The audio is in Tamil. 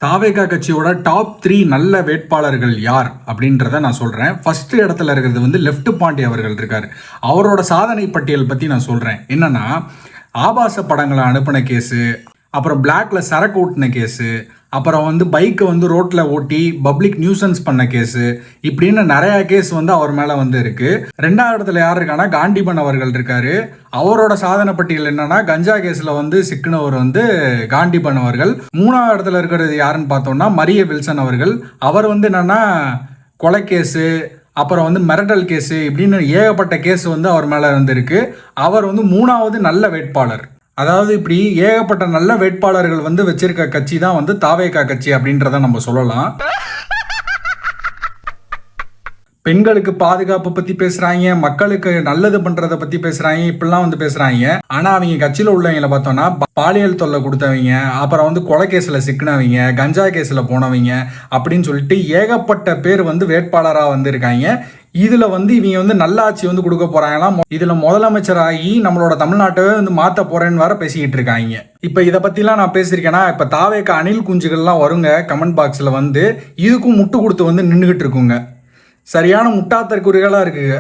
தாவேகா கட்சியோட டாப் 3 நல்ல வேட்பாளர்கள் யார் அப்படின்றத நான் சொல்றேன். ஃபர்ஸ்ட் இடத்துல இருக்கிறது வந்து லெஃப்ட் பாண்டி அவர்கள் இருக்காரு. அவரோட சாதனை பட்டியல் பத்தி நான் சொல்றேன். என்னன்னா, ஆபாச படங்களை அனுப்பின கேஸு, அப்புறம் பிளாக்ல சரக்கு ஓட்டின கேஸு, அப்புறம் வந்து பைக்கை வந்து ரோட்ல ஓட்டி பப்ளிக் நியூசன்ஸ் பண்ண கேஸு, இப்படின்னு நிறைய கேஸ் வந்து அவர் மேல வந்து இருக்கு. ரெண்டாவது இடத்துல யார் இருக்கானா, காண்டிபன் அவர்கள் இருக்காரு. அவரோட சாதனை பட்டியல் என்னன்னா, கஞ்சா கேஸ்ல வந்து சிக்கினவர் வந்து காண்டிபன் அவர்கள். மூணாவது இடத்துல இருக்கிறது யாருன்னு பார்த்தோம்னா மரிய வில்சன் அவர்கள். அவர் வந்து என்னன்னா கொலை கேஸு, அப்புறம் வந்து மிரட்டல் கேஸு, இப்படின்னு ஏகப்பட்ட கேஸ் வந்து அவர் மேல வந்து இருக்கு. அவர் வந்து மூணாவது நல்ல வேட்பாளர். அதாவது இப்படி ஏகப்பட்ட நல்ல வேட்பாளர்கள் வந்து வச்சிருக்க கட்சி தான் வந்து தாவேகா கட்சி அப்படின்றத நம்ம சொல்லலாம். பெண்களுக்கு பாதுகாப்பு பத்தி பேசுறாங்க, மக்களுக்கு நல்லது பண்றதை பத்தி பேசுறாங்க, இப்படிலாம் வந்து பேசுறாங்க. ஆனா அவங்க கட்சியில உள்ளவங்களை பார்த்தோம்னா பாலியல் தொல்லை கொடுத்தவங்க, அப்புறம் வந்து கொலை கேஸ்ல சிக்கினவங்க, கஞ்சா கேஸ்ல போனவங்க அப்படின்னு சொல்லிட்டு ஏகப்பட்ட பேர் வந்து வேட்பாளரா வந்து இருக்காங்க. இதுல வந்து இவங்க வந்து நல்லாட்சி வந்து கொடுக்க போறாங்களாம். இதுல முதலமைச்சராகி நம்மளோட தமிழ்நாட்டை வந்து மாத்த போறேன்னு வேற பேசிக்கிட்டு இருக்காங்க. இப்ப இதை பத்திலாம் நான் பேசியிருக்கேன்னா, இப்ப தாவேக்க அணில் குஞ்சுகள்லாம் வருங்க கமெண்ட் பாக்ஸ்ல வந்து இதுக்கும் முட்டு கொடுத்து வந்து நின்றுகிட்டு இருக்குங்க. சரியான முட்டாத்தற்குறிகளா இருக்குங்க.